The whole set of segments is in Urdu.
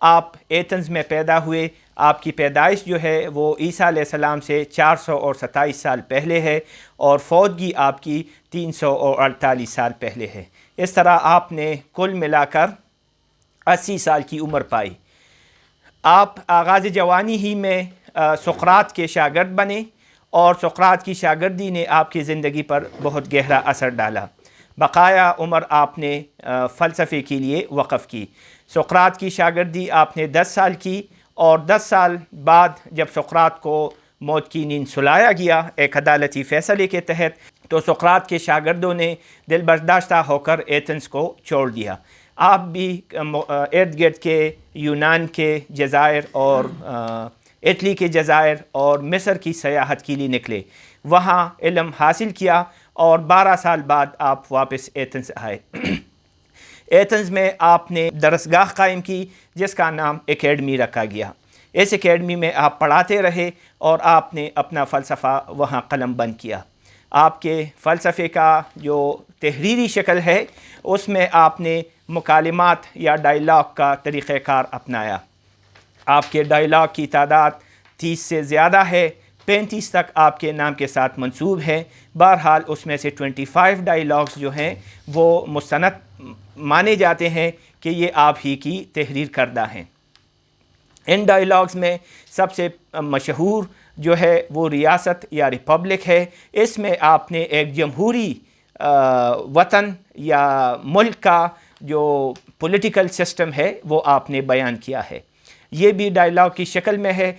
آپ ایتھنز میں پیدا ہوئے، آپ کی پیدائش جو ہے وہ عیسیٰ علیہ السلام سے 427 سال پہلے ہے، اور فوتگی آپ کی 348 سال پہلے ہے۔ اس طرح آپ نے کل ملا کر 80 سال کی عمر پائی۔ آپ آغاز جوانی ہی میں سقراط کے شاگرد بنے، اور سقراط کی شاگردی نے آپ کی زندگی پر بہت گہرا اثر ڈالا۔ بقایا عمر آپ نے فلسفے کے لیے وقف کی۔ سقراط کی شاگردی آپ نے 10 سال کی، اور 10 سال بعد جب سقراط کو موت کی نیند سلایا گیا ایک عدالتی فیصلے کے تحت، تو سقراط کے شاگردوں نے دل برداشتہ ہو کر ایتھنز کو چھوڑ دیا۔ آپ بھی ارد گرد کے یونان کے جزائر اور اٹلی کے جزائر اور مصر کی سیاحت کے لیے نکلے، وہاں علم حاصل کیا، اور 12 سال بعد آپ واپس ایتھنز آئے۔ ایتھنز میں آپ نے درسگاہ قائم کی جس کا نام اکیڈمی رکھا گیا۔ اس اکیڈمی میں آپ پڑھاتے رہے، اور آپ نے اپنا فلسفہ وہاں قلم بند کیا۔ آپ کے فلسفے کا جو تحریری شکل ہے اس میں آپ نے مکالمات یا ڈائیلاگ کا طریقہ کار اپنایا۔ آپ کے ڈائیلاگ کی تعداد 30 سے زیادہ ہے، 35 تک آپ کے نام کے ساتھ منسوب ہے۔ بہرحال اس میں سے 25 ڈائیلاگز جو ہیں وہ مستند مانے جاتے ہیں کہ یہ آپ ہی کی تحریر کردہ ہیں۔ ان ڈائیلاگز میں سب سے مشہور جو ہے وہ ریاست یا ریپبلک ہے۔ اس میں آپ نے ایک جمہوری وطن یا ملک کا جو پولیٹیکل سسٹم ہے وہ آپ نے بیان کیا ہے۔ یہ بھی ڈائیلاگ کی شکل میں ہے۔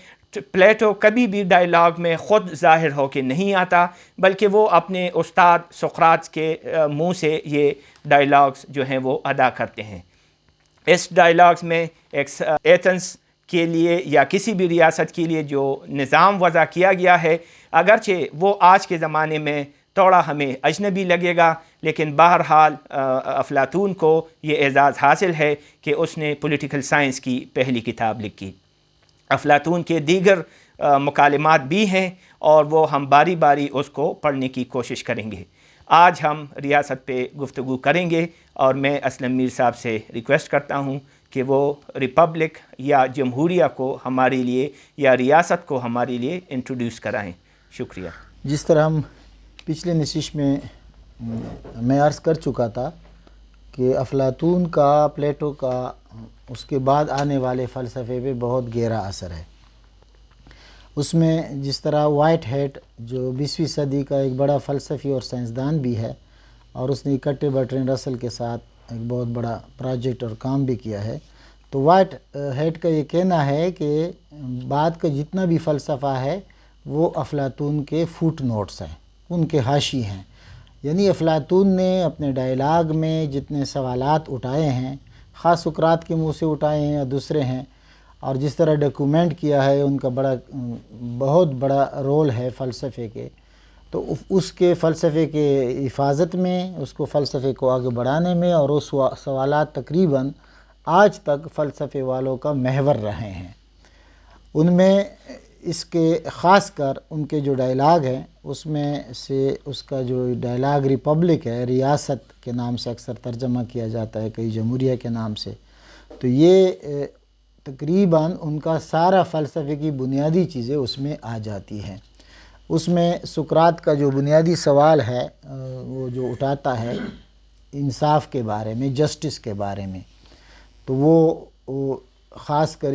پلیٹو کبھی بھی ڈائیلاگ میں خود ظاہر ہو کے نہیں آتا، بلکہ وہ اپنے استاد سقراط کے منہ سے یہ ڈائیلاگز جو ہیں وہ ادا کرتے ہیں۔ اس ڈائیلاگز میں ایتھنز کے لیے یا کسی بھی ریاست کے لیے جو نظام وضع کیا گیا ہے، اگرچہ وہ آج کے زمانے میں تھوڑا ہمیں اجنبی لگے گا، لیکن بہرحال افلاطون کو یہ اعزاز حاصل ہے کہ اس نے پولیٹیکل سائنس کی پہلی کتاب لکھی۔ افلاطون کے دیگر مکالمات بھی ہیں، اور وہ ہم باری باری اس کو پڑھنے کی کوشش کریں گے۔ آج ہم ریاست پہ گفتگو کریں گے، اور میں اسلم میر صاحب سے ریکویسٹ کرتا ہوں کہ وہ ریپبلک یا جمہوریہ کو ہمارے لیے یا ریاست کو ہمارے لیے انٹروڈیوس کرائیں۔ شکریہ۔ جس طرح ہم پچھلے نشست میں عرض کر چکا تھا کہ افلاطون کا، پلیٹو کا، اس کے بعد آنے والے فلسفے پہ بہت گہرا اثر ہے۔ اس میں جس طرح وائٹ ہیٹ جو 20ویں صدی کا ایک بڑا فلسفی اور سائنسدان بھی ہے، اور اس نے اکٹھے برٹرینڈ رسل کے ساتھ ایک بہت بڑا پروجیکٹ اور کام بھی کیا ہے، تو وائٹ ہیٹ کا یہ کہنا ہے کہ بعد کا جتنا بھی فلسفہ ہے وہ افلاطون کے فوٹ نوٹس ہیں، ان کے حاشی ہیں۔ یعنی افلاطون نے اپنے ڈائیلاگ میں جتنے سوالات اٹھائے ہیں، خاص سقراط کے منہ سے اٹھائے ہیں یا دوسرے ہیں، اور جس طرح ڈاکیومنٹ کیا ہے، ان کا بہت بڑا رول ہے فلسفے کے، تو اس کے فلسفے کے حفاظت میں، اس کو فلسفے کو آگے بڑھانے میں، اور اس سوالات تقریباً آج تک فلسفے والوں کا محور رہے ہیں۔ ان میں اس کے خاص کر ان کے جو ڈائیلاگ ہیں، اس میں سے اس کا جو ڈائیلاگ ریپبلک ہے، ریاست کے نام سے اکثر ترجمہ کیا جاتا ہے، کئی جمہوریہ کے نام سے، تو یہ تقریباً ان کا سارا فلسفے کی بنیادی چیزیں اس میں آ جاتی ہیں۔ اس میں سقراط کا جو بنیادی سوال ہے وہ جو اٹھاتا ہے انصاف کے بارے میں، جسٹس کے بارے میں، تو وہ خاص کر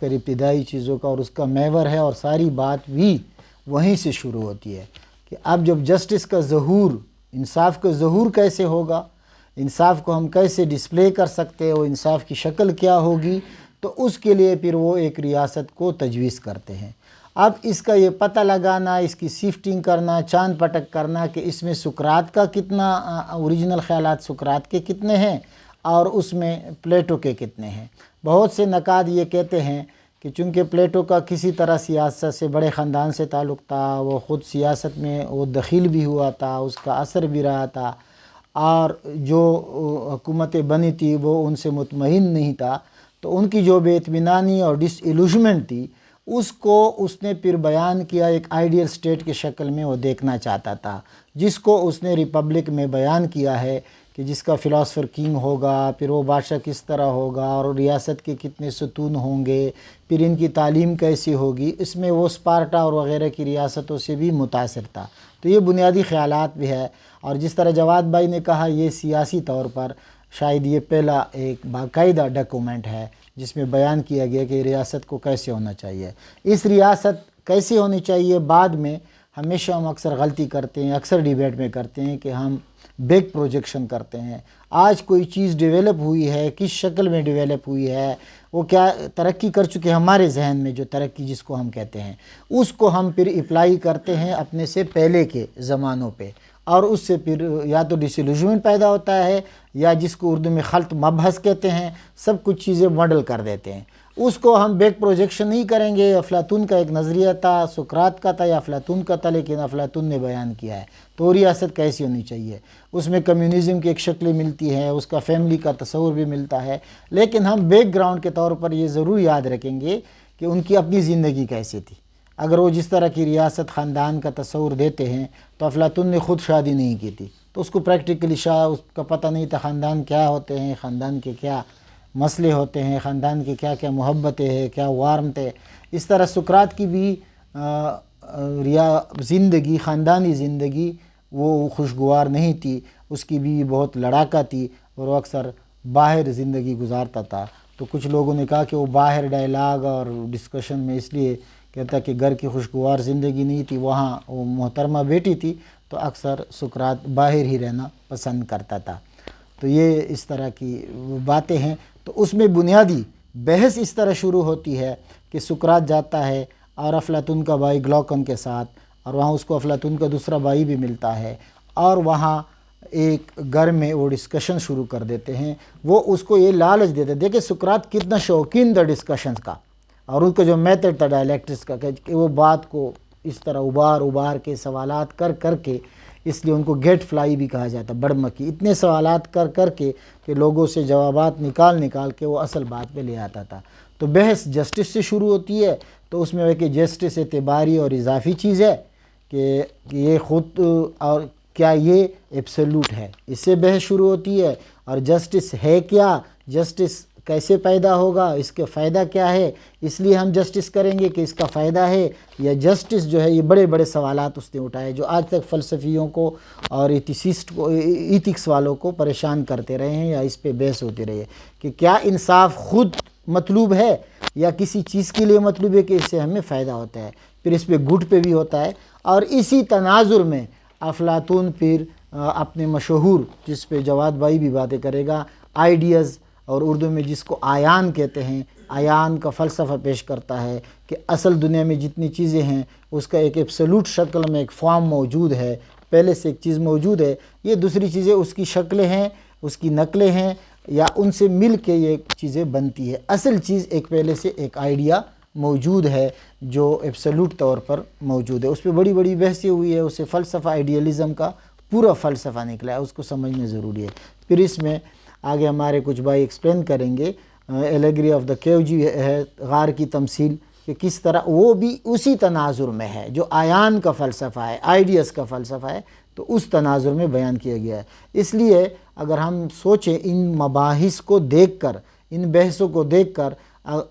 ابتدائی چیزوں کا، اور اس کا محور ہے، اور ساری بات بھی وہیں سے شروع ہوتی ہے کہ اب جب جسٹس کا ظہور، انصاف کا ظہور کیسے ہوگا، انصاف کو ہم کیسے ڈسپلے کر سکتے ہیں، وہ انصاف کی شکل کیا ہوگی، تو اس کے لیے پھر وہ ایک ریاست کو تجویز کرتے ہیں۔ اب اس کا یہ پتہ لگانا، اس کی سیفٹنگ کرنا، چاند پٹک کرنا کہ اس میں سقراط کا کتنا اوریجنل خیالات سقراط کے کتنے ہیں اور اس میں پلیٹو کے کتنے ہیں۔ بہت سے نقاد یہ کہتے ہیں کہ چونکہ پلیٹو کا کسی طرح سیاست سے، بڑے خاندان سے تعلق تھا، وہ خود سیاست میں وہ دخیل بھی ہوا تھا، اس کا اثر بھی رہا تھا، اور جو حکومتیں بنی تھی وہ ان سے مطمئن نہیں تھا، تو ان کی جو بے اطمینانی اور ڈس ایلوژمنٹ تھی، اس کو اس نے پھر بیان کیا ایک آئیڈیل سٹیٹ کی شکل میں، وہ دیکھنا چاہتا تھا، جس کو اس نے ریپبلک میں بیان کیا ہے کہ جس کا فلاسفر کنگ ہوگا، پھر وہ بادشاہ کس طرح ہوگا اور ریاست کے کتنے ستون ہوں گے، پھر ان کی تعلیم کیسی ہوگی، اس میں وہ اسپارٹا اور وغیرہ کی ریاستوں سے بھی متاثر تھا۔ تو یہ بنیادی خیالات بھی ہے، اور جس طرح جواد بھائی نے کہا یہ سیاسی طور پر شاید یہ پہلا ایک باقاعدہ ڈاکومنٹ ہے جس میں بیان کیا گیا کہ ریاست کو کیسے ہونا چاہیے۔ اس ریاست کیسے ہونی چاہیے بعد میں ہمیشہ ہم اکثر غلطی کرتے ہیں، اکثر ڈیبیٹ میں کرتے ہیں کہ ہم بیک پروجیکشن کرتے ہیں۔ آج کوئی چیز ڈیولپ ہوئی ہے، کس شکل میں ڈیولپ ہوئی ہے، وہ کیا ترقی کر چکے ہمارے ذہن میں، جو ترقی جس کو ہم کہتے ہیں، اس کو ہم پھر اپلائی کرتے ہیں اپنے سے پہلے کے زمانوں پہ، اور اس سے پھر یا تو ڈسیلوژمنٹ پیدا ہوتا ہے یا جس کو اردو میں خلط مبحث کہتے ہیں، سب کچھ چیزیں ماڈل کر دیتے ہیں۔ اس کو ہم بیک پروجیکشن نہیں کریں گے۔ افلاطون کا ایک نظریہ تھا، سقراط کا تھا یا افلاطون کا تھا، لیکن افلاطون نے بیان کیا ہے تو ریاست کیسی ہونی چاہیے۔ اس میں کمیونزم کی ایک شکل ملتی ہے، اس کا فیملی کا تصور بھی ملتا ہے، لیکن ہم بیک گراؤنڈ کے طور پر یہ ضرور یاد رکھیں گے کہ ان کی اپنی زندگی کیسی تھی۔ اگر وہ جس طرح کی ریاست خاندان کا تصور دیتے ہیں تو افلاطون نے خود شادی نہیں کی تھی، تو اس کو پریکٹیکلی اس کا پتہ نہیں تھا خاندان کیا ہوتے ہیں، خاندان کے کیا مسئلے ہوتے ہیں، خاندان کی کیا کیا محبتیں ہیں، کیا وارمت ہے۔ اس طرح سقراط کی بھی زندگی، خاندانی زندگی وہ خوشگوار نہیں تھی، اس کی بھی بہت لڑاکا تھی اور وہ اکثر باہر زندگی گزارتا تھا۔ تو کچھ لوگوں نے کہا کہ وہ باہر ڈائلاگ اور ڈسکشن میں اس لیے کہتا کہ گھر کی خوشگوار زندگی نہیں تھی، وہاں وہ محترمہ بیٹی تھی، تو اکثر سقراط باہر ہی رہنا پسند کرتا تھا۔ تو یہ اس طرح کی باتیں ہیں۔ تو اس میں بنیادی بحث اس طرح شروع ہوتی ہے کہ سقراط جاتا ہے اور افلاطون کا بھائی گلوکن کے ساتھ، اور وہاں اس کو افلاطون کا دوسرا بھائی بھی ملتا ہے، اور وہاں ایک گھر میں وہ ڈسکشن شروع کر دیتے ہیں۔ وہ اس کو یہ لالچ دیتے ہیں، دیکھیں سقراط کتنا شوقین تھا ڈسکشنز کا، اور ان کا جو میتھڈ تھا ڈائلیکٹکس کا کہ وہ بات کو اس طرح ابار کے سوالات کر کے، اس لیے ان کو گیٹ فلائی بھی کہا جاتا، بڑمکی، اتنے سوالات کر کے کہ لوگوں سے جوابات نکال کے وہ اصل بات پہ لے آتا تھا۔ تو بحث جسٹس سے شروع ہوتی ہے، تو اس میں وہ کہ جسٹس اعتباری اور اضافی چیز ہے کہ یہ خود، اور کیا یہ ایبسولوٹ ہے، اس سے بحث شروع ہوتی ہے، اور جسٹس ہے کیا، جسٹس کیسے پیدا ہوگا، اس کے فائدہ کیا ہے، اس لیے ہم جسٹس کریں گے کہ اس کا فائدہ ہے، یا جسٹس جو ہے، یہ بڑے بڑے سوالات اس نے اٹھائے جو آج تک فلسفیوں کو اور ایتھیسسٹ کو، ایتھکس والوں کو پریشان کرتے رہے ہیں، یا اس پہ بحث ہوتی رہی ہے کہ کیا انصاف خود مطلوب ہے یا کسی چیز کے لیے مطلوب ہے کہ اس سے ہمیں فائدہ ہوتا ہے۔ پھر اس پہ گٹ پہ بھی ہوتا ہے، اور اسی تناظر میں افلاطون پھر اپنے مشہور، جس پہ جواد بھائی بھی باتیں کرے گا، آئیڈیاز، اور اردو میں جس کو آیان کہتے ہیں، آیان کا فلسفہ پیش کرتا ہے کہ اصل دنیا میں جتنی چیزیں ہیں اس کا ایک ایبسولوٹ شکل میں ایک فارم موجود ہے، پہلے سے ایک چیز موجود ہے، یہ دوسری چیزیں اس کی شکلیں ہیں، اس کی نقلیں ہیں، یا ان سے مل کے یہ چیزیں بنتی ہے۔ اصل چیز ایک پہلے سے ایک آئیڈیا موجود ہے جو ایبسولوٹ طور پر موجود ہے۔ اس پہ بڑی بڑی بحثیں ہوئی ہے، اسے فلسفہ آئیڈیالزم کا پورا فلسفہ نکلا ہے، اس کو سمجھنا ضروری ہے۔ پھر اس میں آگے ہمارے کچھ بھائی ایکسپلین کریں گے، ایلیگری آف دا کیو جی ہے، غار کی تمثیل، کہ کس طرح وہ بھی اسی تناظر میں ہے جو آیان کا فلسفہ ہے، آئیڈیاز کا فلسفہ ہے، تو اس تناظر میں بیان کیا گیا ہے۔ اس لیے اگر ہم سوچیں ان مباحث کو دیکھ کر، ان بحثوں کو دیکھ کر،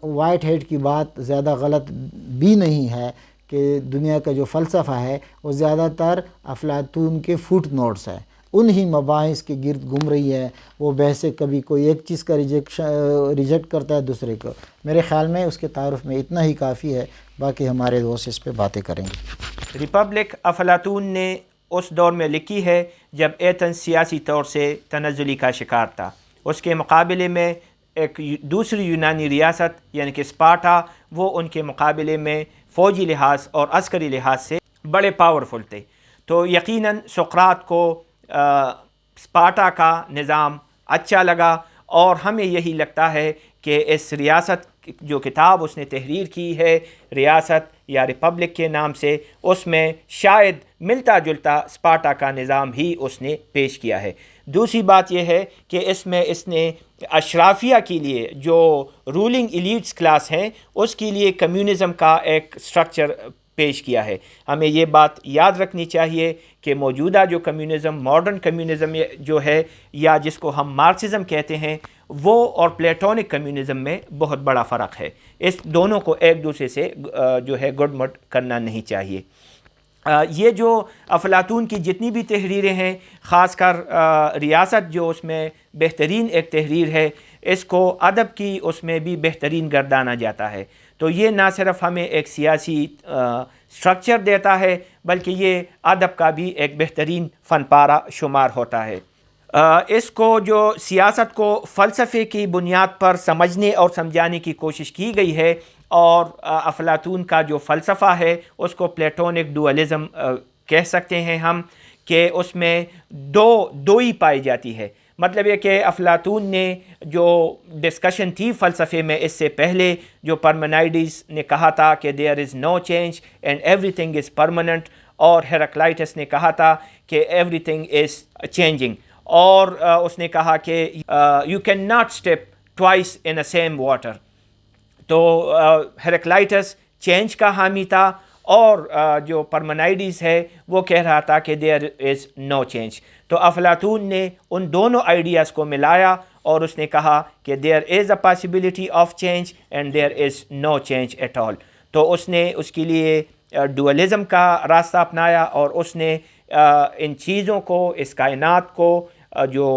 وائٹ ہیڈ کی بات زیادہ غلط بھی نہیں ہے کہ دنیا کا جو فلسفہ ہے وہ زیادہ تر افلاطون کے فٹ نوٹس ہے، انہی مباحث کے گرد گھوم رہی ہے۔ وہ بحثیں کبھی کوئی ایک چیز کا ریجیکٹ کرتا ہے دوسرے کو۔ میرے خیال میں اس کے تعارف میں اتنا ہی کافی ہے، باقی ہمارے دوست اس پہ باتیں کریں گے۔ ریپبلک افلاطون نے اس دور میں لکھی ہے جب ایتھنز سیاسی طور سے تنزلی کا شکار تھا۔ اس کے مقابلے میں ایک دوسری یونانی ریاست یعنی کہ اسپارٹا، وہ ان کے مقابلے میں فوجی لحاظ اور عسکری لحاظ سے بڑے پاورفل تھے۔ تو یقیناً سقراط کو اسپارٹا کا نظام اچھا لگا، اور ہمیں یہی لگتا ہے کہ اس ریاست جو کتاب اس نے تحریر کی ہے ریاست یا ریپبلک کے نام سے، اس میں شاید ملتا جلتا اسپارٹا کا نظام ہی اس نے پیش کیا ہے۔ دوسری بات یہ ہے کہ اس نے اشرافیہ کے لیے جو رولنگ ایلیٹس کلاس ہیں اس کے لیے کمیونزم کا ایک سٹرکچر پیش کیا ہے۔ ہمیں یہ بات یاد رکھنی چاہیے کہ موجودہ جو کمیونزم، ماڈرن کمیونزم جو ہے، یا جس کو ہم مارکسزم کہتے ہیں، وہ اور پلیٹونک کمیونزم میں بہت بڑا فرق ہے۔ اس دونوں کو ایک دوسرے سے جو ہے گڈ مٹ کرنا نہیں چاہیے۔ یہ جو افلاطون کی جتنی بھی تحریریں ہیں، خاص کر ریاست جو اس میں بہترین ایک تحریر ہے، اس کو ادب کی اس میں بھی بہترین گردانا جاتا ہے۔ تو یہ نہ صرف ہمیں ایک سیاسی سٹرکچر دیتا ہے، بلکہ یہ ادب کا بھی ایک بہترین فن پارہ شمار ہوتا ہے۔ اس کو جو سیاست کو فلسفے کی بنیاد پر سمجھنے اور سمجھانے کی کوشش کی گئی ہے، اور افلاطون کا جو فلسفہ ہے اس کو پلیٹونک ڈوئلزم کہہ سکتے ہیں ہم، کہ اس میں دوئی پائی جاتی ہے۔ مطلب یہ کہ افلاطون نے جو ڈسکشن تھی فلسفے میں اس سے پہلے، جو پرمنائڈس نے کہا تھا کہ there is no change and everything is permanent, اور ہیراکلائٹس نے کہا تھا کہ ایوری تھنگ از چینجنگ، اور اس نے کہا کہ you can not step twice in a same water. تو ہیراکلائٹس چینج کا حامی تھا، اور جو پرمنائڈس ہے وہ کہہ رہا تھا کہ دیر از نو چینج۔ تو افلاطون نے ان دونوں آئیڈیاز کو ملایا، اور اس نے کہا کہ there is a possibility of change and there is no change at all. تو اس نے اس کے لیے ڈوئلزم کا راستہ اپنایا، اور اس نے ان چیزوں کو، اس کائنات کو، جو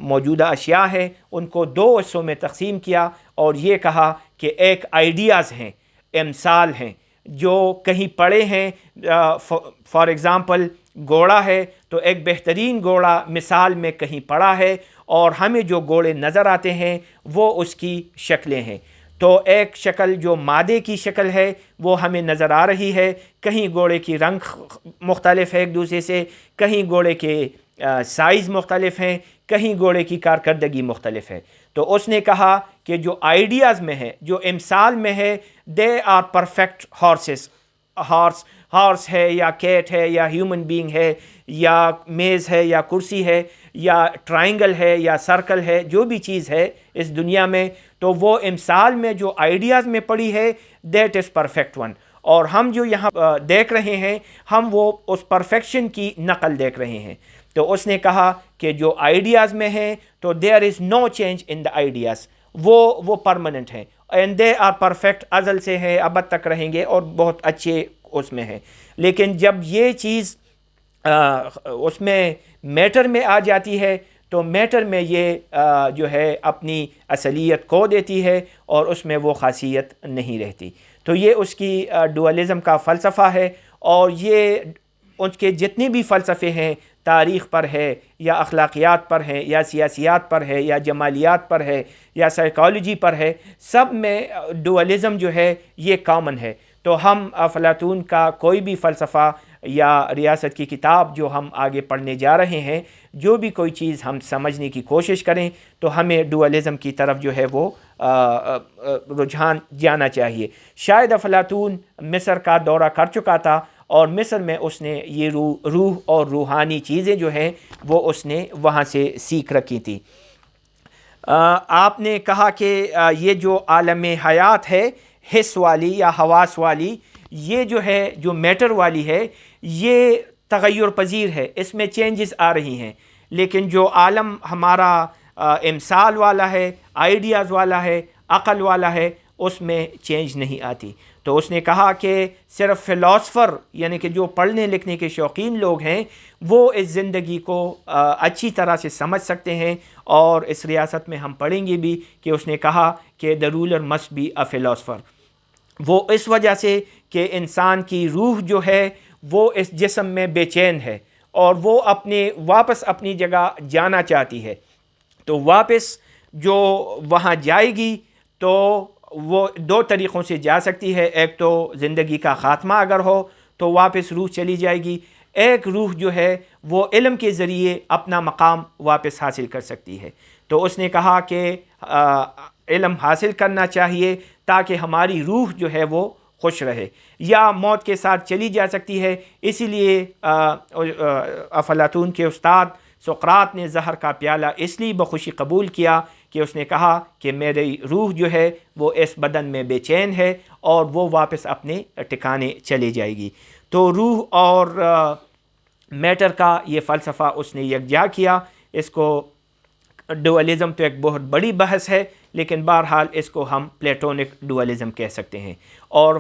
موجودہ اشیاء ہیں، ان کو دو حصوں میں تقسیم کیا، اور یہ کہا کہ ایک آئیڈیاز ہیں، امثال ہیں جو کہیں پڑے ہیں۔ فار ایگزامپل گھوڑا ہے تو ایک بہترین گھوڑا مثال میں کہیں پڑا ہے، اور ہمیں جو گھوڑے نظر آتے ہیں وہ اس کی شکلیں ہیں۔ تو ایک شکل جو مادے کی شکل ہے وہ ہمیں نظر آ رہی ہے، کہیں گھوڑے کی رنگ مختلف ہے ایک دوسرے سے، کہیں گھوڑے کے سائز مختلف ہیں، کہیں گھوڑے کی کارکردگی مختلف ہے۔ تو اس نے کہا کہ جو آئیڈیاز میں ہے، جو امثال میں ہے، they are perfect horses. Horse ہے، یا کیٹ ہے، یا ہیومن بینگ ہے، یا میز ہے، یا کرسی ہے، یا ٹرائنگل ہے، یا سرکل ہے، جو بھی چیز ہے اس دنیا میں، تو وہ امثال میں جو آئیڈیاز میں پڑی ہے، دیٹ از پرفیکٹ ون۔ اور ہم جو یہاں دیکھ رہے ہیں، ہم وہ اس پرفیکشن کی نقل دیکھ رہے ہیں۔ تو اس نے کہا کہ جو آئیڈیاز میں ہیں تو دیر is no change in the ideas, وہ پرماننٹ ہیں، اینڈ دے آر پرفیکٹ، ازل سے ہیں، ابد تک رہیں گے، اور بہت اچھے اس میں ہیں۔ لیکن جب یہ چیز اس میں میٹر میں آ جاتی ہے، تو میٹر میں یہ جو ہے اپنی اصلیت کھو دیتی ہے، اور اس میں وہ خاصیت نہیں رہتی۔ تو یہ اس کی ڈوئلزم کا فلسفہ ہے، اور یہ ان کے جتنے بھی فلسفے ہیں، تاریخ پر ہے، یا اخلاقیات پر ہے، یا سیاسیات پر ہے، یا جمالیات پر ہے، یا سائیکالوجی پر ہے، سب میں ڈوئلزم جو ہے یہ کامن ہے۔ تو ہم افلاطون کا کوئی بھی فلسفہ یا ریاست کی کتاب جو ہم آگے پڑھنے جا رہے ہیں، جو بھی کوئی چیز ہم سمجھنے کی کوشش کریں، تو ہمیں ڈوئلزم کی طرف جو ہے وہ رجحان جانا چاہیے۔ شاید افلاطون مصر کا دورہ کر چکا تھا، اور مصر میں اس نے یہ روح اور روحانی چیزیں جو ہیں وہ اس نے وہاں سے سیکھ رکھی تھی۔ آپ نے کہا کہ یہ جو عالم حیات ہے، حس والی یا حواس والی، یہ جو ہے، جو میٹر والی ہے، یہ تغیر پذیر ہے، اس میں چینجز آ رہی ہیں، لیکن جو عالم ہمارا امثال والا ہے، آئیڈیاز والا ہے، عقل والا ہے، اس میں چینج نہیں آتی۔ تو اس نے کہا کہ صرف فلاسفر، یعنی کہ جو پڑھنے لکھنے کے شوقین لوگ ہیں، وہ اس زندگی کو اچھی طرح سے سمجھ سکتے ہیں، اور اس ریاست میں ہم پڑھیں گے بھی کہ اس نے کہا کہ the ruler must be a philosopher۔ وہ اس وجہ سے کہ انسان کی روح جو ہے وہ اس جسم میں بے چین ہے، اور وہ واپس اپنی جگہ جانا چاہتی ہے۔ تو واپس جو وہاں جائے گی تو وہ دو طریقوں سے جا سکتی ہے، ایک تو زندگی کا خاتمہ اگر ہو تو واپس روح چلی جائے گی، ایک روح جو ہے وہ علم کے ذریعے اپنا مقام واپس حاصل کر سکتی ہے۔ تو اس نے کہا کہ علم حاصل کرنا چاہیے تاکہ ہماری روح جو ہے وہ خوش رہے، یا موت کے ساتھ چلی جا سکتی ہے۔ اسی لیے افلاطون کے استاد سقراط نے زہر کا پیالہ اس لیے بخوشی قبول کیا کہ اس نے کہا کہ میری روح جو ہے وہ اس بدن میں بے چین ہے اور وہ واپس اپنے ٹھکانے چلی جائے گی. تو روح اور میٹر کا یہ فلسفہ اس نے یکجا کیا. اس کو ڈوئلزم تو ایک بہت بڑی بحث ہے لیکن بہرحال اس کو ہم پلیٹونک ڈوئلزم کہہ سکتے ہیں. اور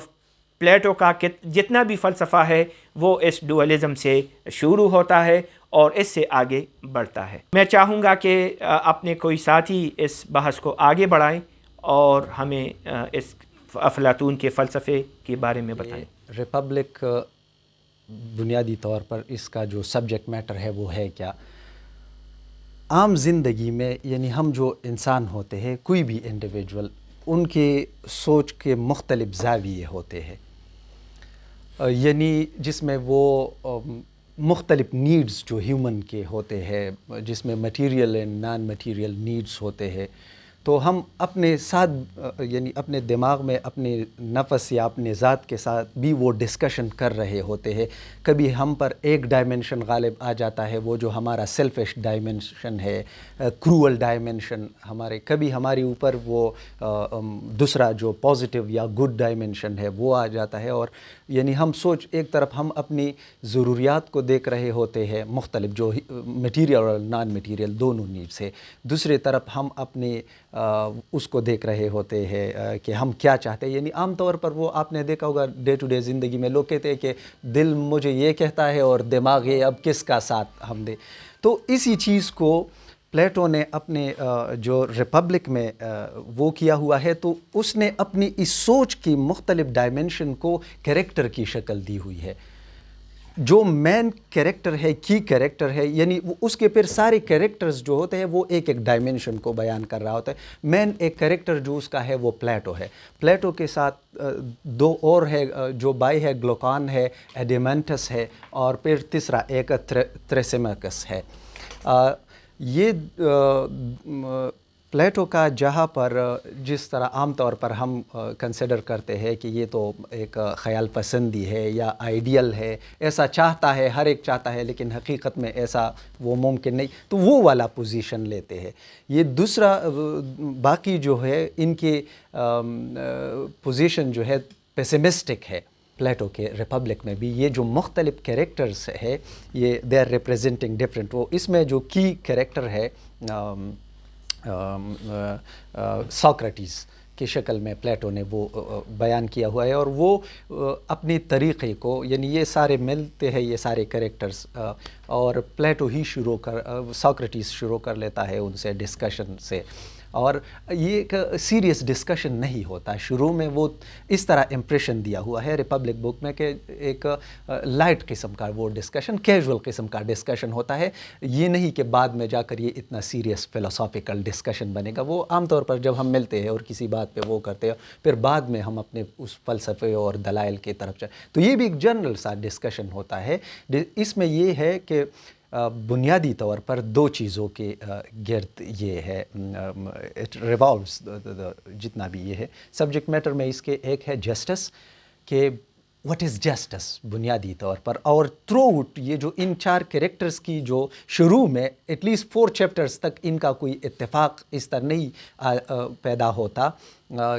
پلیٹو کا جتنا بھی فلسفہ ہے وہ اس ڈوئلزم سے شروع ہوتا ہے اور اس سے آگے بڑھتا ہے. میں چاہوں گا کہ اپنے کوئی ساتھی اس بحث کو آگے بڑھائیں اور ہمیں اس افلاطون کے فلسفے کے بارے میں بتائیں. ریپبلک بنیادی طور پر اس کا جو سبجیکٹ میٹر ہے وہ ہے کیا؟ عام زندگی میں یعنی ہم جو انسان ہوتے ہیں، کوئی بھی انڈیویجول، ان کے سوچ کے مختلف زاویے ہوتے ہیں، یعنی جس میں وہ مختلف نیڈز جو ہیومن کے ہوتے ہیں، جس میں material and non material needs ہوتے ہیں. تو ہم اپنے ساتھ یعنی اپنے دماغ میں اپنے نفس یا اپنے ذات کے ساتھ بھی وہ ڈسکشن کر رہے ہوتے ہیں. کبھی ہم پر ایک ڈائمنشن غالب آ جاتا ہے، وہ جو ہمارا سیلفش ڈائمنشن ہے، کروول ڈائمنشن ہمارے، کبھی ہمارے اوپر وہ دوسرا جو پازیٹیو یا گڈ ڈائمنشن ہے وہ آ جاتا ہے. اور یعنی ہم ایک طرف ہم اپنی ضروریات کو دیکھ رہے ہوتے ہیں، مختلف جو مٹیریل اور نان مٹیریل دونوں نیڈس ہے. دوسری طرف ہم اپنے اس کو دیکھ رہے ہوتے ہیں کہ ہم کیا چاہتے ہیں. یعنی عام طور پر وہ آپ نے دیکھا ہوگا ڈے ٹو ڈے زندگی میں لوگ کہتے ہیں کہ دل مجھے یہ کہتا ہے اور دماغ یہ اب کس کا ساتھ ہم دے. تو اسی چیز کو پلیٹو نے اپنے جو ریپبلک میں وہ کیا ہوا ہے، تو اس نے اپنی اس سوچ کی مختلف ڈائمنشن کو کریکٹر کی شکل دی ہوئی ہے. جو مین کریکٹر ہے، کی کریکٹر ہے، یعنی اس کے پھر سارے کریکٹرز جو ہوتے ہیں وہ ایک ایک ڈائمنشن کو بیان کر رہا ہوتا ہے. مین ایک کریکٹر جو اس کا ہے وہ پلیٹو ہے. پلیٹو کے ساتھ دو اور ہے جو بائی ہے، گلوکان ہے، ایڈیمنٹس ہے، اور پھر تیسرا ایک تریسیمکس ہے. یہ پلیٹو کا جہاں پر جس طرح عام طور پر ہم کنسیڈر کرتے ہیں کہ یہ تو ایک خیال پسندی ہے یا آئیڈیل ہے، ایسا چاہتا ہے، ہر ایک چاہتا ہے، لیکن حقیقت میں ایسا وہ ممکن نہیں، تو وہ والا پوزیشن لیتے ہیں. یہ دوسرا باقی جو ہے ان کے پوزیشن جو ہے پیسیمسٹک ہے. پلیٹو کے ریپبلک میں بھی یہ جو مختلف کریکٹرز ہے، یہ دے آر ریپریزنٹنگ ڈفرینٹ. وہ اس میں جو کی کریکٹر ہے ساکریٹیز کی شکل میں پلیٹو نے وہ بیان کیا ہوا ہے. اور وہ اپنی طریقے کو، یعنی یہ سارے ملتے ہیں یہ سارے کریکٹرز، اور پلیٹو ہی ساکریٹیز شروع کر لیتا ہے ان سے ڈسکشن سے. اور یہ ایک سیریس ڈسکشن نہیں ہوتا شروع میں. وہ اس طرح امپریشن دیا ہوا ہے ریپبلک بک میں کہ ایک لائٹ قسم کا وہ ڈسکشن، کیجول قسم کا ڈسکشن ہوتا ہے. یہ نہیں کہ بعد میں جا کر یہ اتنا سیریس فلسافیکل ڈسکشن بنے گا. وہ عام طور پر جب ہم ملتے ہیں اور کسی بات پہ وہ کرتے ہیں، پھر بعد میں ہم اپنے اس فلسفے اور دلائل کی طرف جائیں، تو یہ بھی ایک جنرل سا ڈسکشن ہوتا ہے. اس میں یہ ہے کہ بنیادی طور پر دو چیزوں کے گرد یہ ہے، اٹ ریوالوز جتنا بھی یہ ہے سبجیکٹ میٹر میں. اس کے ایک ہے جسٹس، کہ واٹ از جسٹس بنیادی طور پر. اور تھرو آؤٹ یہ جو ان چار کریکٹرز کی جو شروع میں ایٹ لیسٹ 4 چیپٹرز تک ان کا کوئی اتفاق اس طرح نہیں پیدا ہوتا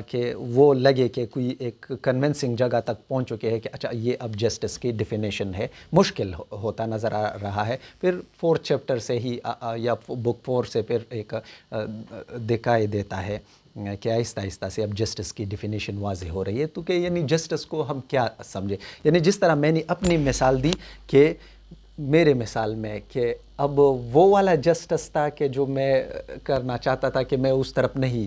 کہ وہ لگے کہ کوئی ایک کنونسنگ جگہ تک پہنچ چکے ہیں کہ اچھا یہ اب جسٹس کی ڈیفینیشن ہے. مشکل ہوتا نظر آ رہا ہے. پھر 4 چیپٹر سے ہی یا بک 4 سے پھر ایک دکھائی دیتا ہے کہ آہستہ آہستہ سے اب جسٹس کی ڈیفینیشن واضح ہو رہی ہے. تو کہ یعنی جسٹس کو ہم کیا سمجھے، یعنی جس طرح میں نے اپنی مثال دی کہ میرے مثال میں کہ اب وہ والا جسٹس تھا کہ جو میں کرنا چاہتا تھا کہ میں اس طرف نہیں،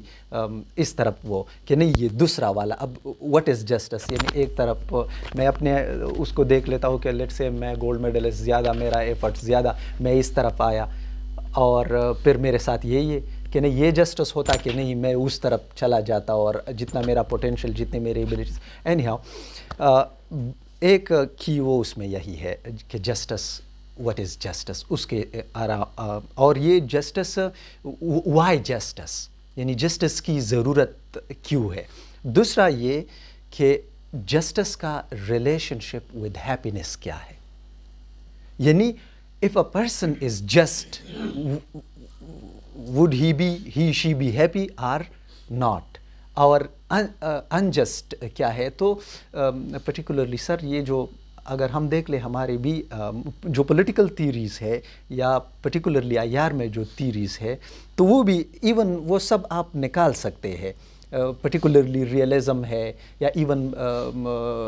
اس طرف وہ کہ نہیں یہ دوسرا والا. اب واٹ از جسٹس، یعنی ایک طرف میں اپنے اس کو دیکھ لیتا ہوں کہ لیٹ سے میں گولڈ میڈلسٹ زیادہ، میرا ایفرٹ زیادہ، میں اس طرف آیا، اور پھر میرے ساتھ یہی ہے کہ نہیں یہ جسٹس ہوتا کہ نہیں میں اس طرف چلا جاتا اور جتنا میرا پوٹینشیل، جتنے میری ایبلٹیز. اینی ہاؤ ایک کی وہ اس میں یہی ہے کہ جسٹس، واٹ از جسٹس، اس کے اور یہ جسٹس، وائی جسٹس، یعنی جسٹس کی ضرورت کیوں ہے. دوسرا یہ کہ جسٹس کا ریلیشن شپ ود ہیپینس کیا ہے. یعنی if a person is just, would he she be happy or not, اور unjust کیا ہے. تو particularly سر یہ جو اگر ہم دیکھ لیں ہمارے بھی جو پولیٹیکل تھیریز ہے یا پرٹیکولرلی IR میں جو تھیریز ہے تو وہ بھی ایون وہ سب آپ نکال سکتے ہیں. پرٹیکولرلی ریئلزم ہے یا ایون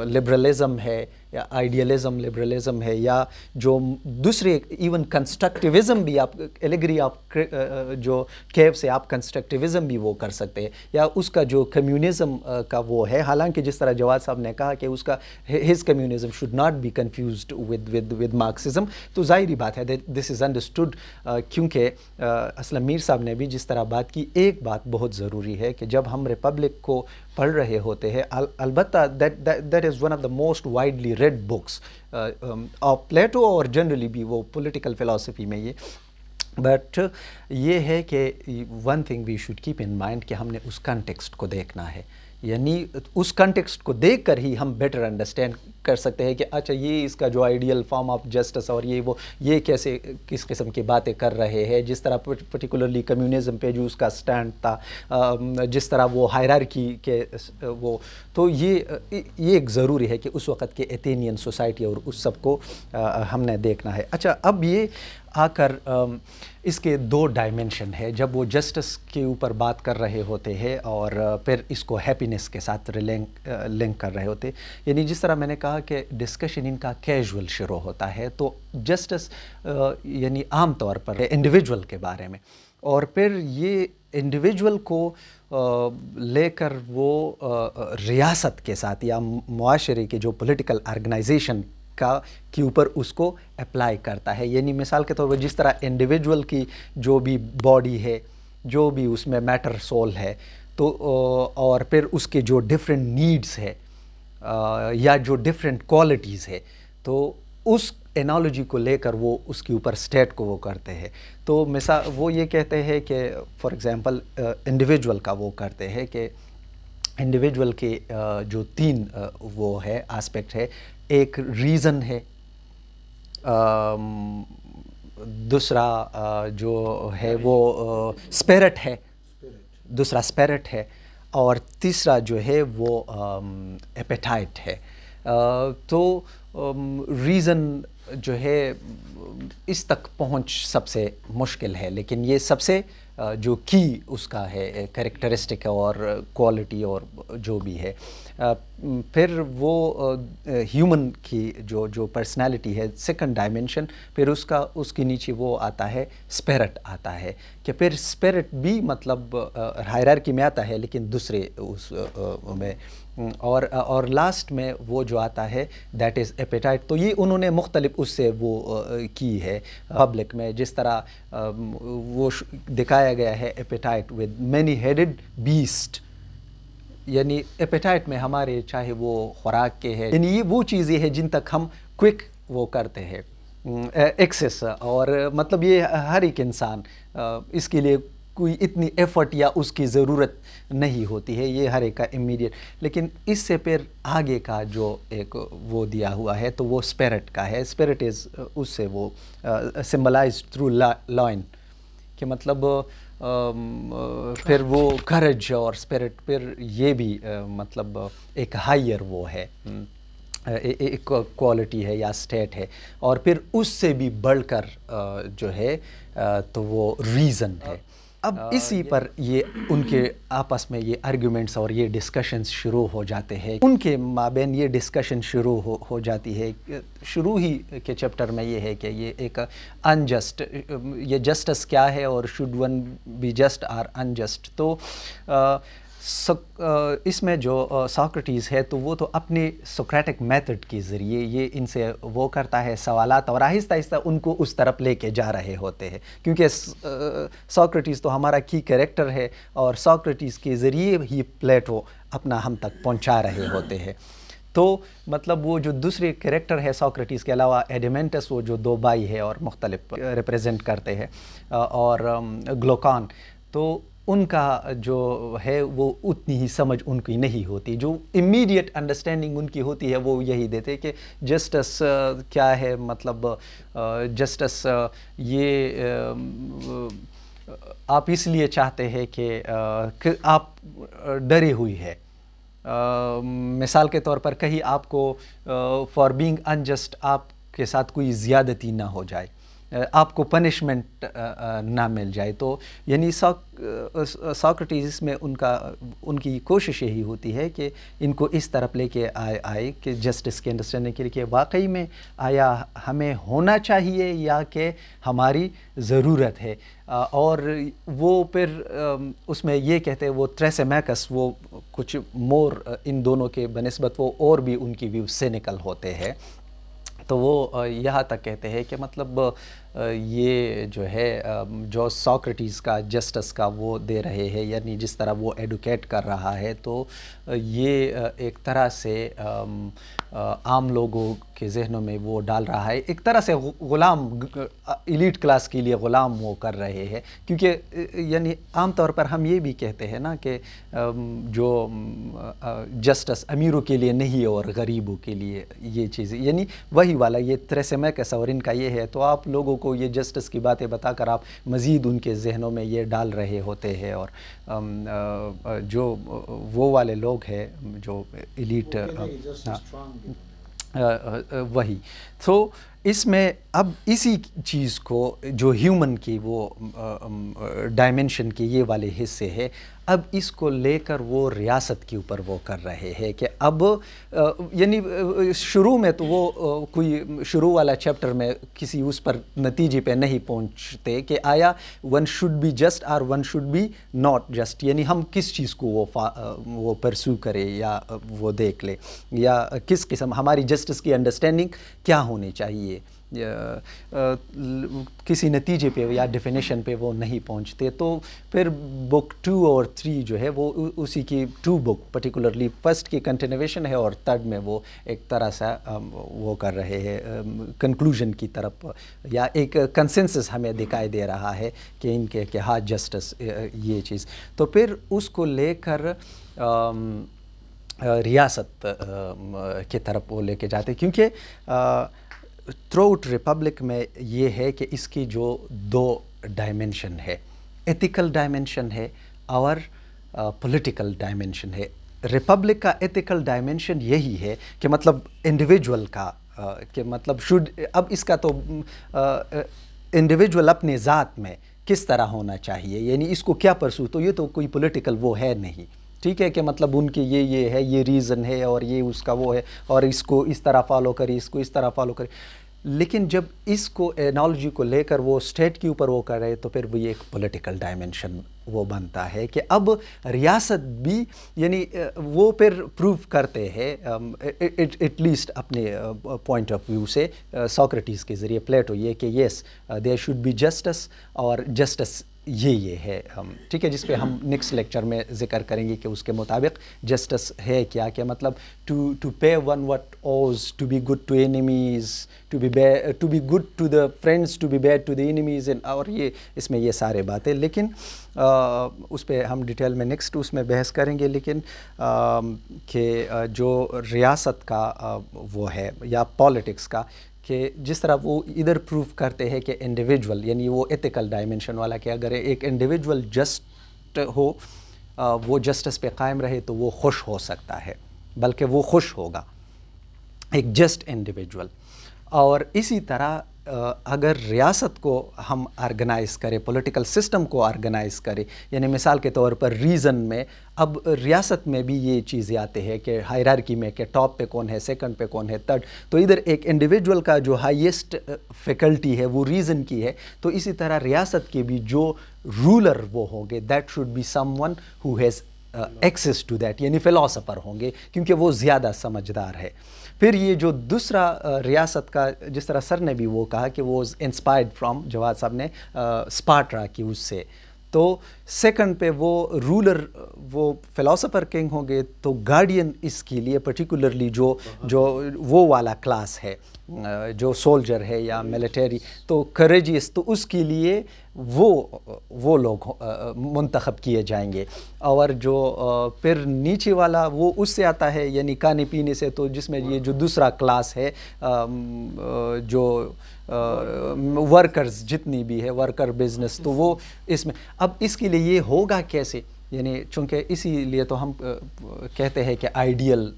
لبرلزم ہے یا آئیڈیلزم لبرلزم ہے یا جو دوسرے ایون کنسٹرکٹیوزم بھی آپ ایلیگری آپ جو کیو سے آپ کنسٹرکٹیوزم بھی وہ کر سکتے ہیں یا اس کا جو کمیونزم کا وہ ہے. حالانکہ جس طرح جواد صاحب نے کہا کہ اس کا his communism should not be confused with Marxism, تو ظاہری بات ہے دس از انڈرسٹوڈ. کیونکہ اسلم میر صاحب نے بھی جس طرح بات کی, ایک بات بہت ضروری ہے کہ جب ہم ریپبلک کو پڑھ رہے ہوتے ہیں, البتہ that is one of the most widely read books of Plato اور جنرلی بھی وہ پولیٹیکل فلاسفی میں یہ, بٹ یہ ہے کہ one thing we should keep in mind کہ ہم نے اس کنٹیکسٹ کو دیکھنا ہے. یعنی اس کنٹیکسٹ کو دیکھ کر ہی ہم بیٹر انڈرسٹینڈ کر سکتے ہیں کہ اچھا یہ اس کا جو آئیڈیل فارم آف جسٹس اور یہ کیسے کس قسم کی باتیں کر رہے ہیں. جس طرح پرٹیکولرلی کمیونزم پہ جو اس کا سٹینڈ تھا, جس طرح وہ ہائرارکی کے وہ, تو یہ ایک ضروری ہے کہ اس وقت کے ایتھینین سوسائٹی اور اس سب کو ہم نے دیکھنا ہے. اچھا اب یہ آ کر اس کے دو ڈائمنشن ہے جب وہ جسٹس کے اوپر بات کر رہے ہوتے ہیں اور پھر اس کو ہیپینس کے ساتھ لنک کر رہے ہوتے. یعنی جس طرح میں نے کہا کہ ڈسکشن ان کا کیجول شروع ہوتا ہے تو جسٹس یعنی عام طور پر انڈیویجول کے بارے میں, اور پھر یہ انڈیویجول کو لے کر وہ ریاست کے ساتھ یا معاشرے کے جو پولیٹیکل آرگنائزیشن کے اوپر اس کو اپلائی کرتا ہے. یعنی مثال کے طور پر جس طرح انڈیویجول کی جو بھی باڈی ہے, جو بھی اس میں میٹر سول ہے, تو اور پھر اس کے جو ڈفرینٹ نیڈز ہے یا جو ڈفرینٹ کوالٹیز ہے, تو اس انالوجی کو لے کر وہ اس کے اوپر اسٹیٹ کو وہ کرتے ہیں. تو مثال وہ یہ کہتے ہیں کہ فار ایگزامپل انڈیویجول کا وہ کرتے ہیں کہ انڈیویجول کے جو تین وہ ہے آسپیکٹ ہے, ایک ریزن ہے, دوسرا جو ہے وہ اسپرٹ ہے, دوسرا اسپرٹ ہے, اور تیسرا جو ہے وہ ایپیٹائٹ ہے. تو ریزن جو ہے اس تک پہنچ سب سے مشکل ہے, لیکن یہ سب سے جو کی اس کا ہے کریکٹرسٹک اور کوالٹی اور جو بھی ہے. پھر وہ ہیومن کی جو پرسنالٹی ہے سیکنڈ ڈائمنشن, پھر اس کے نیچے وہ آتا ہے اسپرٹ آتا ہے, کہ پھر اسپرٹ بھی مطلب ہائرارکی میں آتا ہے لیکن دوسرے اس میں, اور لاسٹ میں وہ جو آتا ہے دیٹ از ایپیٹائٹ. تو یہ انہوں نے مختلف اس سے وہ کی ہے پبلک میں, جس طرح وہ دکھایا گیا ہے appetite with many headed best. یعنی ایپیٹائٹ میں ہمارے چاہے وہ خوراک کے ہے, یعنی یہ وہ چیزیں ہیں جن تک ہم کوئک وہ کرتے ہیں ایکسس, اور مطلب یہ ہر ایک انسان اس کے لیے کوئی اتنی ایفرٹ یا اس کی ضرورت نہیں ہوتی ہے, یہ ہر ایک کا امیڈیٹ. لیکن اس سے پھر آگے کا جو ایک وہ دیا ہوا ہے تو وہ اسپرٹ کا ہے. اسپرٹ از اس سے وہ سمبلائزڈ تھرو لائن, کہ مطلب پھر وہ کرج اور اسپرٹ, پھر یہ بھی مطلب ایک ہائر وہ ہے, ایک کوالٹی ہے یا اسٹیٹ ہے, اور پھر اس سے بھی بڑھ کر جو ہے تو وہ ریزن ہے. اب اسی پر یہ ان کے آپس میں یہ آرگیومنٹس اور یہ ڈسکشنز شروع ہو جاتے ہیں, ان کے مابین یہ ڈسکشن شروع ہو جاتی ہے. شروع ہی کے چیپٹر میں یہ ہے کہ یہ ایک انجسٹ, یہ جسٹس کیا ہے اور شوڈ ون بی جسٹ اور انجسٹ. تو اس میں جو ساکریٹیز ہے تو وہ تو اپنے سوکریٹک میتھڈ کے ذریعے یہ ان سے وہ کرتا ہے سوالات, اور آہستہ آہستہ ان کو اس طرف لے کے جا رہے ہوتے ہیں, کیونکہ ساکریٹیز تو ہمارا کی کریکٹر ہے اور ساکریٹیز کے ذریعے ہی پلیٹو اپنا ہم تک پہنچا رہے ہوتے ہیں. تو مطلب وہ جو دوسرے کریکٹر ہے ساکریٹیز کے علاوہ ایڈیمنٹس, وہ جو دو بھائی ہے اور مختلف ریپریزنٹ کرتے ہیں, اور گلوکان, تو ان کا جو ہے وہ اتنی ہی سمجھ ان کی نہیں ہوتی. جو امیڈیٹ انڈرسٹینڈنگ ان کی ہوتی ہے وہ یہی دیتے کہ جسٹس کیا ہے, مطلب جسٹس یہ آپ اس لیے چاہتے ہیں کہ آپ ڈرے ہوئی ہے. مثال کے طور پر کہیں آپ کو فار بینگ انجسٹ آپ کے ساتھ کوئی زیادتی نہ ہو جائے, آپ کو پنشمنٹ نہ مل جائے. تو یعنی ساکریٹیز میں ان کی کوشش یہی ہوتی ہے کہ ان کو اس طرف لے کے آئے کہ جسٹس کے انڈرسٹینڈنگ کے لیے کہ واقعی میں آیا ہمیں ہونا چاہیے یا کہ ہماری ضرورت ہے. اور وہ پھر اس میں یہ کہتے ہیں وہ تریسیمیکس وہ کچھ مور ان دونوں کے بنسبت وہ اور بھی ان کی ویو سینیکل ہوتے ہیں. تو وہ یہاں تک کہتے ہیں کہ مطلب یہ جو ہے جو ساکریٹیز کا جسٹس کا وہ دے رہے ہیں, یعنی جس طرح وہ ایڈوکیٹ کر رہا ہے, تو یہ ایک طرح سے عام لوگوں کے ذہنوں میں وہ ڈال رہا ہے, ایک طرح سے غلام ایلیٹ کلاس کے لیے غلام وہ کر رہے ہیں. کیونکہ یعنی عام طور پر ہم یہ بھی کہتے ہیں نا کہ جو جسٹس امیروں کے لیے نہیں اور غریبوں کے لیے یہ چیزیں, یعنی وہی والا یہ تریسیمیکس اور ان کا یہ ہے. تو آپ لوگوں کو یہ جسٹس کی باتیں بتا کر آپ مزید ان کے ذہنوں میں یہ ڈال رہے ہوتے ہیں. اور جو وہ والے لوگ ہیں جو ایلیٹ وہی, تو اس میں اب اسی چیز کو جو ہیومن کی وہ ڈائمنشن کے یہ والے حصے ہے, اب اس کو لے کر وہ ریاست کے اوپر وہ کر رہے ہیں کہ اب یعنی شروع میں تو وہ کوئی شروع والا چیپٹر میں کسی اس پر نتیجے پہ نہیں پہنچتے کہ آیا ون شوڈ بی جسٹ اور one should be not just, یعنی ہم کس چیز کو وہ پرسو کرے یا وہ دیکھ لے, یا کس قسم ہماری جسٹس کی انڈرسٹینڈنگ کیا ہونی چاہیے. کسی نتیجے پہ یا ڈیفینیشن پہ وہ نہیں پہنچتے. تو پھر بک 2 اور 3 جو ہے وہ اسی کی 2 بک پرٹیکولرلی فرسٹ کی کنٹینویشن ہے اور تھرڈ میں وہ ایک طرح سے وہ کر رہے ہیں کنکلوژن کی طرف, یا ایک کنسنسس ہمیں دکھائی دے رہا ہے کہ ان کے کہ ہاں جسٹس یہ چیز. تو پھر اس کو لے کر ریاست کی طرف وہ لے کے جاتے, کیونکہ تھرو آؤٹ ریپبلک میں یہ ہے کہ اس کی جو 2 ڈائمنشن ہے, ایتھیکل ڈائمنشن ہے اور پولیٹیکل ڈائمنشن ہے. ریپبلک کا ایتھیکل ڈائمنشن یہی ہے کہ مطلب انڈیویجول کا کہ مطلب اب اس کا تو انڈیویجول اپنے ذات میں کس طرح ہونا چاہیے, یعنی اس کو کیا پرسو, تو یہ تو کوئی پولیٹیکل وہ ہے نہیں. ٹھیک ہے کہ مطلب ان کے یہ ہے, یہ ریزن ہے اور یہ اس کا وہ ہے, اور اس کو اس طرح فالو کرے, اس کو اس طرح فالو کرے. لیکن جب اس کو انالوجی کو لے کر وہ اسٹیٹ کے اوپر وہ کر رہے تو پھر وہ یہ ایک پولیٹیکل ڈائمنشن وہ بنتا ہے کہ اب ریاست بھی یعنی وہ پھر پروو کرتے ہیں ایٹ لیسٹ اپنے پوائنٹ آف ویو سے ساکریٹیز کے ذریعے پلیٹو یہ کہ یس دیر شوڈ بی جسٹس, اور جسٹس یہ ہے. ٹھیک ہے, جس پہ ہم نیکسٹ لیکچر میں ذکر کریں گے کہ اس کے مطابق جسٹس ہے کیا, کہ مطلب to pay one what owes, to be good to enemies, to be good to the friends, to be bad to the enemies, اور یہ اس میں یہ سارے باتیں. لیکن اس پہ ہم ڈیٹیل میں نیکسٹ اس میں بحث کریں گے. لیکن کہ جو ریاست کا وہ ہے یا پالیٹکس کا, کہ جس طرح وہ ادھر پروف کرتے ہیں کہ انڈیویجول یعنی وہ ایتھیکل ڈائمنشن والا, کہ اگر ایک انڈیویجول جسٹ ہو, وہ جسٹس پہ قائم رہے تو وہ خوش ہو سکتا ہے, بلکہ وہ خوش ہوگا ایک جسٹ انڈیویجول. اور اسی طرح اگر ریاست کو ہم آرگنائز کریں, پولیٹیکل سسٹم کو آرگنائز کریں, یعنی مثال کے طور پر ریزن میں اب ریاست میں بھی یہ چیزیں آتے ہیں کہ ہائرارکی میں کہ ٹاپ پہ کون ہے, سیکنڈ پہ کون ہے, تھرڈ. تو ادھر ایک انڈیویجول کا جو ہائیسٹ فیکلٹی ہے وہ ریزن کی ہے, تو اسی طرح ریاست کے بھی جو رولر وہ ہوں گے that should be someone who has access to that, یعنی فلاسفر ہوں گے کیونکہ وہ زیادہ سمجھدار ہے. پھر یہ جو دوسرا ریاست کا, جس طرح سر نے بھی وہ کہا کہ وہ انسپائرڈ فرام, جواد صاحب نے اسپارٹرا کی اس سے, تو سیکنڈ پہ وہ رولر وہ فلاسفر کنگ ہوں گے, تو گارڈین اس کے لیے پرٹیکولرلی جو وہ والا کلاس ہے جو سولجر ہے یا ملٹری, تو کریجیس, تو اس کے لیے وہ لوگ منتخب کیے جائیں گے. اور جو پھر نیچے والا وہ اس سے آتا ہے, یعنی کھانے پینے سے, تو جس میں یہ جو دوسرا کلاس ہے جو ورکرز جتنی بھی ہے, ورکر بزنس, تو وہ اس میں. اب اس کے لیے یہ ہوگا کیسے, یعنی چونکہ اسی لیے تو ہم کہتے ہیں کہ آئیڈیل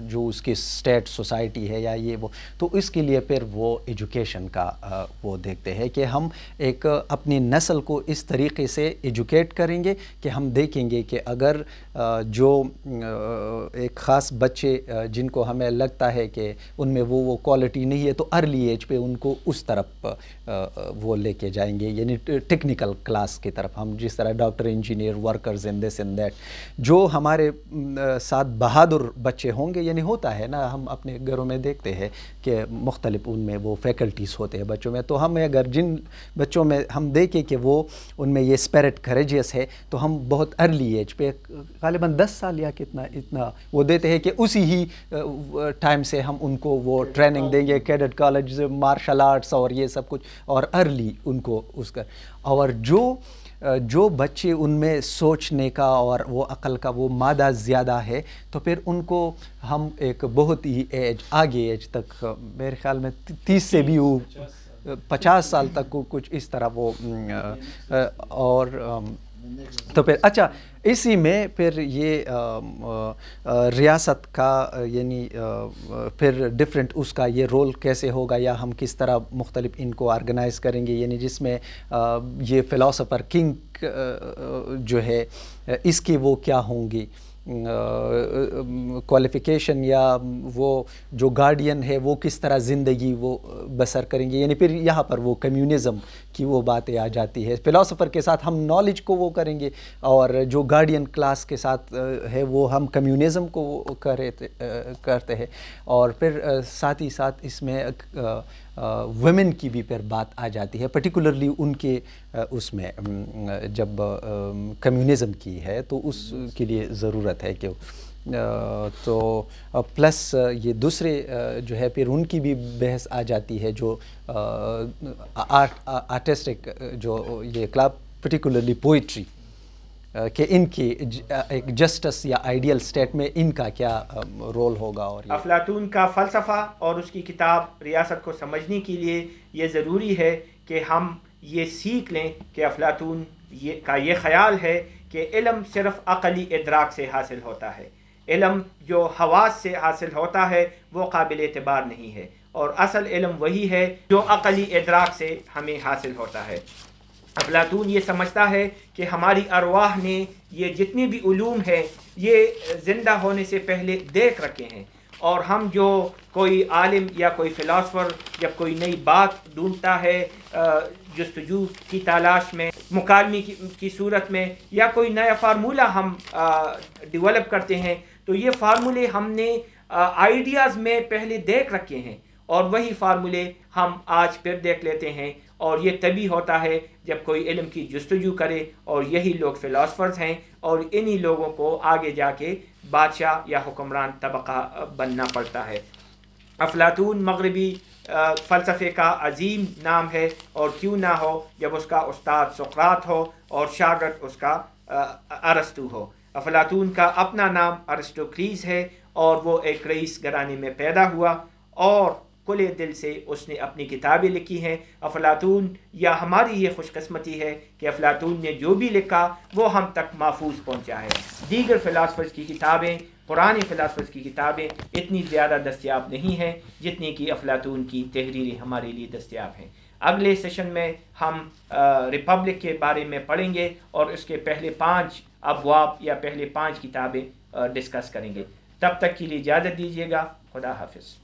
جو اس کی اسٹیٹ سوسائٹی ہے یا یہ وہ, تو اس کے لیے پھر وہ ایجوکیشن کا وہ دیکھتے ہیں کہ ہم ایک اپنی نسل کو اس طریقے سے ایجوکیٹ کریں گے کہ ہم دیکھیں گے کہ اگر جو ایک خاص بچے جن کو ہمیں لگتا ہے کہ ان میں وہ کوالٹی نہیں ہے, تو ارلی ایج پہ ان کو اس طرف وہ لے کے جائیں گے, یعنی ٹیکنیکل کلاس کی طرف. ہم جس طرح doctor, engineer, workers in this in that, جو ہمارے ساتھ بہادر بچے ہوں گے, یعنی ہوتا ہے نا, ہم اپنے گھروں میں دیکھتے ہیں کہ مختلف ان میں وہ فیکلٹیز ہوتے ہیں بچوں میں, تو ہم اگر جن بچوں میں ہم دیکھیں کہ وہ ان میں یہ اسپرٹ کریجیس ہے, تو ہم بہت ارلی ایج پہ غالباً 10 سال یا کتنا اتنا وہ دیتے ہیں کہ اسی ہی ٹائم سے ہم ان کو وہ ٹریننگ دیں گے, کیڈٹ کالج, مارشل آرٹس اور یہ سب کچھ, اور ارلی ان کو اس کا. اور جو بچے ان میں سوچنے کا اور وہ عقل کا وہ مادہ زیادہ ہے, تو پھر ان کو ہم ایک بہت ہی آگے ایج تک, میرے خیال میں 30 سے بھی 50 سال تک کو کچھ اس طرح وہ, اور تو پھر اچھا اسی میں پھر یہ ریاست کا, یعنی پھر ڈفرینٹ اس کا یہ رول کیسے ہوگا, یا ہم کس طرح مختلف ان کو آرگنائز کریں گے, یعنی جس میں یہ فلاسفر کنگ جو ہے اس کی وہ کیا ہوں گی کوالیفیکیشن, یا وہ جو گارڈین ہے وہ کس طرح زندگی وہ بسر کریں گے. یعنی پھر یہاں پر وہ کمیونزم کی وہ باتیں آ جاتی ہے. فلاسفر کے ساتھ ہم نالج کو وہ کریں گے, اور جو گارڈین کلاس کے ساتھ ہے وہ ہم کمیونزم کو کرتے ہیں. اور پھر ساتھ ہی ساتھ اس میں ویمن کی بھی پھر بات آ جاتی ہے, پرٹیکولرلی ان کے اس میں جب کمیونزم کی ہے تو اس کے لیے ضرورت ہے کہ تو پلس یہ دوسرے جو ہے پھر ان کی بھی بحث آ جاتی ہے, جو آرٹسٹک جو یہ کلاب, پرٹیکولرلی پوئٹری, کہ ان کی ایک جسٹس یا آئیڈیل اسٹیٹ میں ان کا کیا رول ہوگا. اور افلاطون کا فلسفہ اور اس کی کتاب ریاست کو سمجھنے کے لیے یہ ضروری ہے کہ ہم یہ سیکھ لیں کہ افلاطون کا یہ خیال ہے کہ علم صرف عقلی ادراک سے حاصل ہوتا ہے. علم جو حواس سے حاصل ہوتا ہے وہ قابل اعتبار نہیں ہے, اور اصل علم وہی ہے جو عقلی ادراک سے ہمیں حاصل ہوتا ہے. افلاطون یہ سمجھتا ہے کہ ہماری ارواح نے یہ جتنی بھی علوم ہے یہ زندہ ہونے سے پہلے دیکھ رکھے ہیں, اور ہم جو کوئی عالم یا کوئی فلاسفر جب کوئی نئی بات ڈھونڈتا ہے جستجو کی تلاش میں, مکالمے کی صورت میں, یا کوئی نیا فارمولہ ہم ڈیولپ کرتے ہیں, تو یہ فارمولے ہم نے آئیڈیاز میں پہلے دیکھ رکھے ہیں, اور وہی فارمولے ہم آج پھر دیکھ لیتے ہیں. اور یہ تبھی ہوتا ہے جب کوئی علم کی جستجو کرے, اور یہی لوگ فلاسفرز ہیں, اور انہی لوگوں کو آگے جا کے بادشاہ یا حکمران طبقہ بننا پڑتا ہے. افلاطون مغربی فلسفے کا عظیم نام ہے, اور کیوں نہ ہو جب اس کا استاد سقراط ہو اور شاگرد اس کا ارسطو ہو. افلاطون کا اپنا نام ارسطوکریس ہے, اور وہ ایک رئیس گھرانے میں پیدا ہوا, اور کھلے دل سے اس نے اپنی کتابیں لکھی ہیں. افلاطون, یا ہماری یہ خوش قسمتی ہے کہ افلاطون نے جو بھی لکھا وہ ہم تک محفوظ پہنچا ہے. دیگر فلاسفرز کی کتابیں, پرانے فلاسفرز کی کتابیں اتنی زیادہ دستیاب نہیں ہیں جتنی کہ افلاطون کی تحریریں ہمارے لیے دستیاب ہیں. اگلے سیشن میں ہم ریپبلک کے بارے میں پڑھیں گے, اور اس کے پہلے 5 ابواب یا پہلے 5 کتابیں ڈسکس کریں گے. تب تک کے لیے اجازت دیجیے گا. خدا حافظ.